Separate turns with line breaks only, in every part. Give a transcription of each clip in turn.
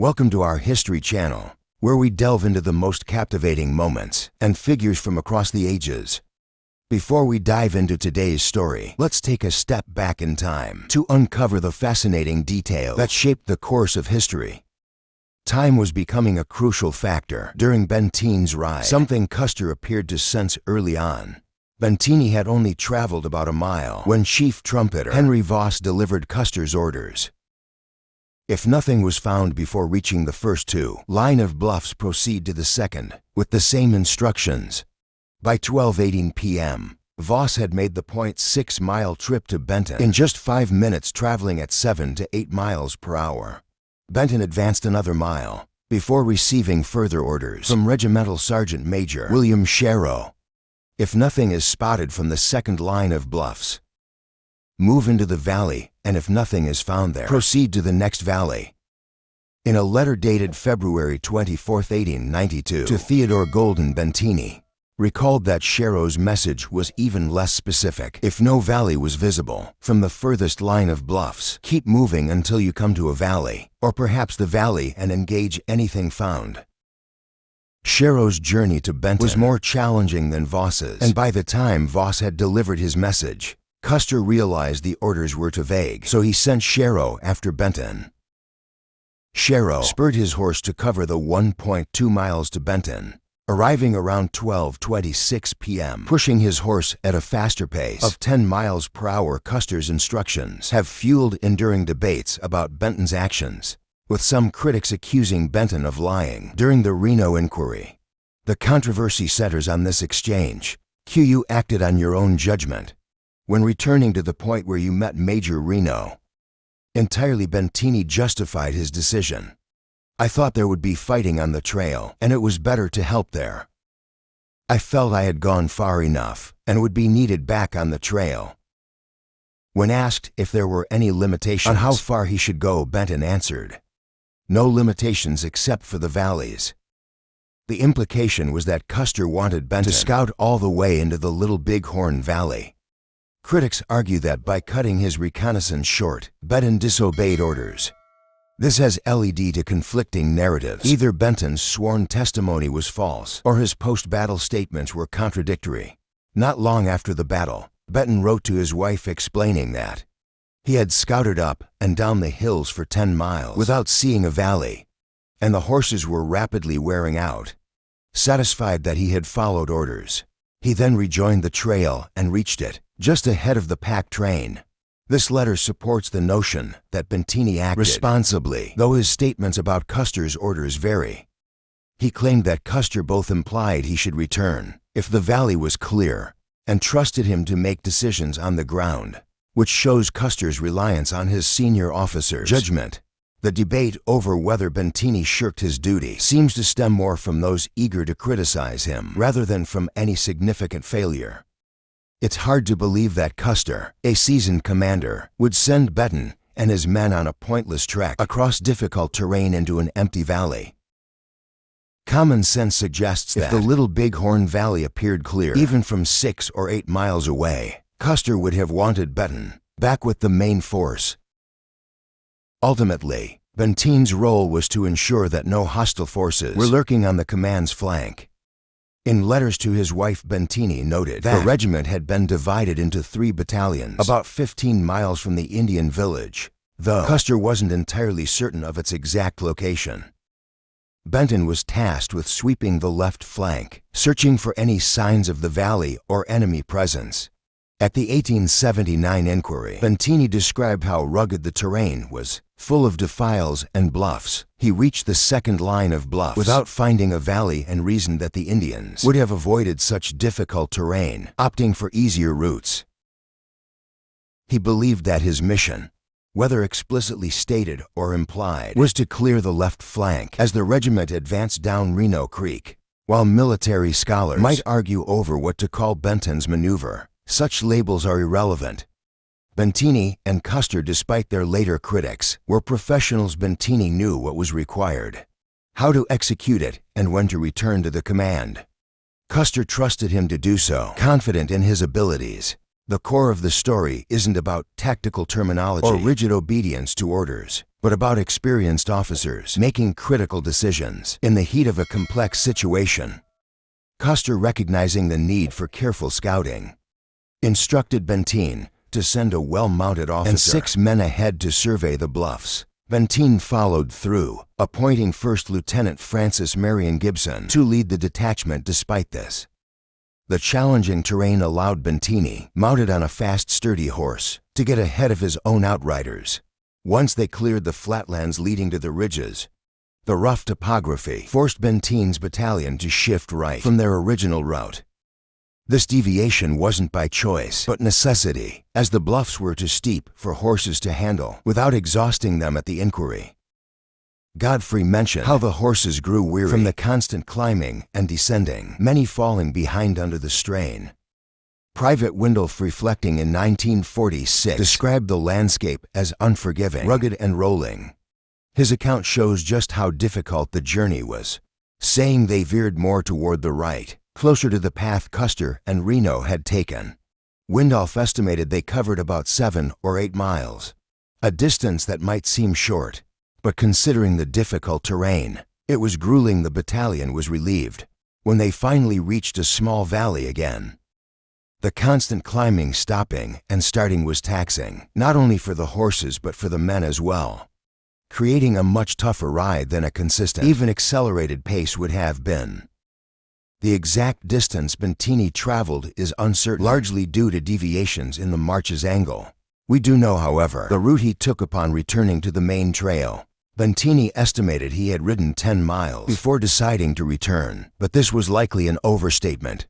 Welcome to our History Channel, where we delve into the most captivating moments and figures from across the ages. Before we dive into today's story, let's take a step back in time to uncover the fascinating details that shaped the course of history. Time was becoming a crucial factor during Benteen's ride, something Custer appeared to sense early on. Benteen had only traveled about a mile when Chief Trumpeter Henry Voss delivered Custer's orders. If nothing was found before reaching the first two line of bluffs, proceed to the second with the same instructions. By 12:18 p.m., Voss had made the 0.6-mile trip to Benteen in just 5 minutes, traveling at 7 to 8 miles per hour. Benteen advanced another mile before receiving further orders from Regimental Sergeant Major William Sharrow. If nothing is spotted from the second line of bluffs, move into the valley, and if nothing is found there, proceed to the next valley. In a letter dated February 24, 1892, to Theodore Golden, Benteen recalled that Sharrow's message was even less specific. If no valley was visible from the furthest line of bluffs, keep moving until you come to a valley, or perhaps the valley, and engage anything found. Sharrow's journey to Benteen was more challenging than Voss's, and by the time Voss had delivered his message, Custer realized the orders were too vague, so he sent Sharrow after Benteen. Sharrow spurred his horse to cover the 1.2 miles to Benteen, arriving around 12:26 p.m., pushing his horse at a faster pace of 10 miles per hour. Custer's instructions have fueled enduring debates about Benteen's actions, with some critics accusing Benteen of lying during the Reno inquiry. The controversy centers on this exchange. You acted on your own judgment when returning to the point where you met Major Reno. Entirely, Benteen justified his decision. I thought there would be fighting on the trail, and it was better to help there. I felt I had gone far enough and would be needed back on the trail. When asked if there were any limitations on how far he should go, Benteen answered, "No limitations except for the valleys." The implication was that Custer wanted Benteen to scout all the way into the Little Bighorn Valley. Critics argue that by cutting his reconnaissance short, Benteen disobeyed orders. This has led to conflicting narratives. Either Benteen's sworn testimony was false, or his post-battle statements were contradictory. Not long after the battle, Benteen wrote to his wife explaining that he had scouted up and down the hills for 10 miles without seeing a valley, and the horses were rapidly wearing out. Satisfied that he had followed orders, he then rejoined the trail and reached it just ahead of the pack train. This letter supports the notion that Benteen acted responsibly, though his statements about Custer's orders vary. He claimed that Custer both implied he should return if the valley was clear and trusted him to make decisions on the ground, which shows Custer's reliance on his senior officer's judgment. The debate over whether Benteen shirked his duty seems to stem more from those eager to criticize him rather than from any significant failure. It's hard to believe that Custer, a seasoned commander, would send Benteen and his men on a pointless trek across difficult terrain into an empty valley. Common sense suggests that if the Little Bighorn Valley appeared clear, even from 6 or 8 miles away, Custer would have wanted Benteen back with the main force. Ultimately, Benteen's role was to ensure that no hostile forces were lurking on the command's flank. In letters to his wife, Benteen noted that the regiment had been divided into 3 battalions about 15 miles from the Indian village, though Custer wasn't entirely certain of its exact location. Benteen was tasked with sweeping the left flank, searching for any signs of the valley or enemy presence. At the 1879 inquiry, Benteen described how rugged the terrain was, full of defiles and bluffs. He reached the second line of bluffs without finding a valley and reasoned that the Indians would have avoided such difficult terrain, opting for easier routes. He believed that his mission, whether explicitly stated or implied, was to clear the left flank as the regiment advanced down Reno Creek. While military scholars might argue over what to call Benteen's maneuver, such labels are irrelevant. Benteen and Custer, despite their later critics, were professionals. Benteen knew what was required, how to execute it, and when to return to the command. Custer trusted him to do so, confident in his abilities. The core of the story isn't about tactical terminology or rigid obedience to orders. but about experienced officers making critical decisions in the heat of a complex situation. Custer, recognizing the need for careful scouting, instructed Benteen to send a well-mounted officer and 6 men ahead to survey the bluffs. Benteen followed through, appointing First Lieutenant Francis Marion Gibson to lead the detachment. Despite this, the challenging terrain allowed Benteen, mounted on a fast, sturdy horse, to get ahead of his own outriders. Once they cleared the flatlands leading to the ridges, the rough topography forced Benteen's battalion to shift right from their original route. This deviation wasn't by choice, but necessity, as the bluffs were too steep for horses to handle without exhausting them at the inquiry. Godfrey mentioned how the horses grew weary from the constant climbing and descending, many falling behind under the strain. Private Windolf, reflecting in 1946, described the landscape as unforgiving, rugged, and rolling. His account shows just how difficult the journey was, saying they veered more toward the right, closer to the path Custer and Reno had taken. Windolf estimated they covered about 7 or 8 miles, a distance that might seem short, but considering the difficult terrain, it was grueling. The battalion was relieved when they finally reached a small valley again. The constant climbing, stopping, and starting was taxing, not only for the horses but for the men as well, creating a much tougher ride than a consistent, even accelerated pace would have been. The exact distance Benteen traveled is uncertain, largely due to deviations in the march's angle. We do know, however, the route he took upon returning to the main trail. Benteen estimated he had ridden 10 miles before deciding to return, but this was likely an overstatement.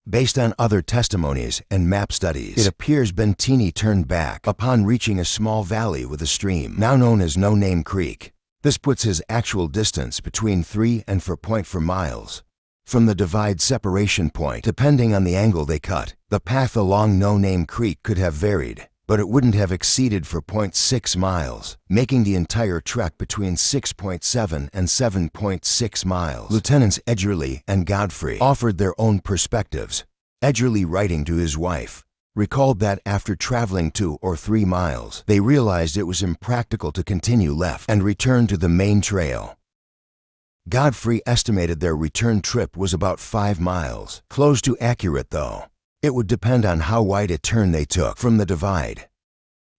Based on other testimonies and map studies, it appears Benteen turned back upon reaching a small valley with a stream, now known as No Name Creek. This puts his actual distance between 3 and 4.4 miles. From the divide separation point, depending on the angle they cut, the path along No Name Creek could have varied, but it wouldn't have exceeded 4.6 miles, making the entire trek between 6.7 and 7.6 miles. Lieutenants Edgerly and Godfrey offered their own perspectives. Edgerly, writing to his wife, recalled that after traveling 2 or 3 miles, they realized it was impractical to continue left and return to the main trail. Godfrey estimated their return trip was about 5 miles. Close to accurate, though. It would depend on how wide a turn they took from the divide.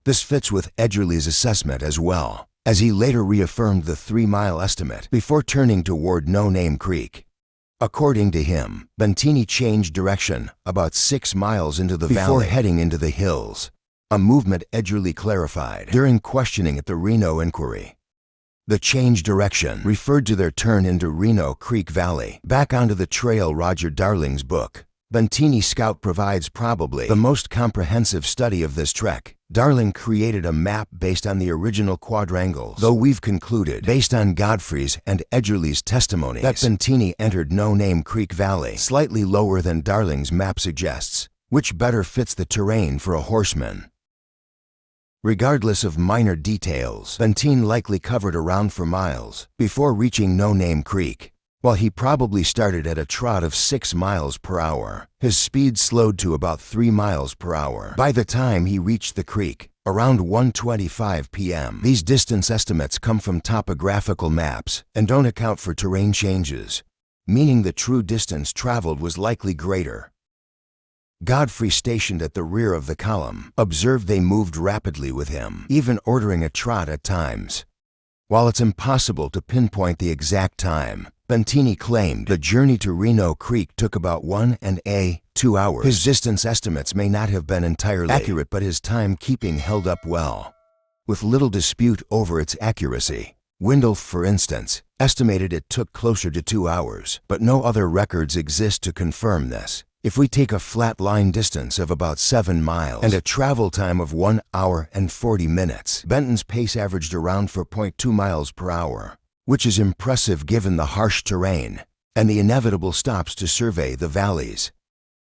This fits with Edgerly's assessment as well, as he later reaffirmed the 3-mile estimate before turning toward No Name Creek. According to him, Benteen changed direction about 6 miles into the valley before heading into the hills, a movement Edgerly clarified during questioning at the Reno inquiry. The change direction referred to their turn into Reno Creek Valley, back onto the trail. Roger Darling's book, Benteen Scout, provides probably the most comprehensive study of this trek. Darling created a map based on the original quadrangles, though we've concluded, based on Godfrey's and Edgerly's testimonies, that Benteen entered No Name Creek Valley slightly lower than Darling's map suggests, which better fits the terrain for a horseman. Regardless of minor details, Benteen likely covered around 4 miles before reaching No Name Creek. While he probably started at a trot of 6 miles per hour, his speed slowed to about 3 miles per hour by the time he reached the creek, around 1:25 p.m. These distance estimates come from topographical maps and don't account for terrain changes, meaning the true distance traveled was likely greater. Godfrey, stationed at the rear of the column, observed they moved rapidly with him, even ordering a trot at times. While it's impossible to pinpoint the exact time, Benteen claimed the journey to Reno Creek took about 2 hours. His distance estimates may not have been entirely accurate, but his timekeeping held up well, with little dispute over its accuracy. Windolf, for instance, estimated it took closer to 2 hours, but no other records exist to confirm this. If we take a flat line distance of about 7 miles and a travel time of 1 hour and 40 minutes, Benteen's pace averaged around 4.2 miles per hour, which is impressive given the harsh terrain and the inevitable stops to survey the valleys.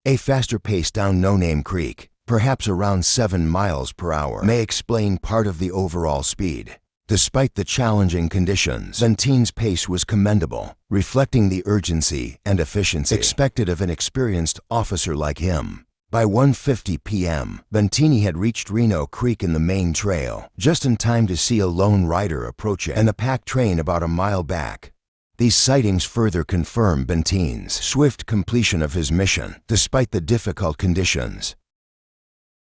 A faster pace down No Name Creek, perhaps around 7 miles per hour, may explain part of the overall speed. Despite the challenging conditions, Benteen's pace was commendable, reflecting the urgency and efficiency expected of an experienced officer like him. By 1:50 p.m., Benteen had reached Reno Creek in the main trail, just in time to see a lone rider approach it and a pack train about a mile back. These sightings further confirm Benteen's swift completion of his mission, despite the difficult conditions.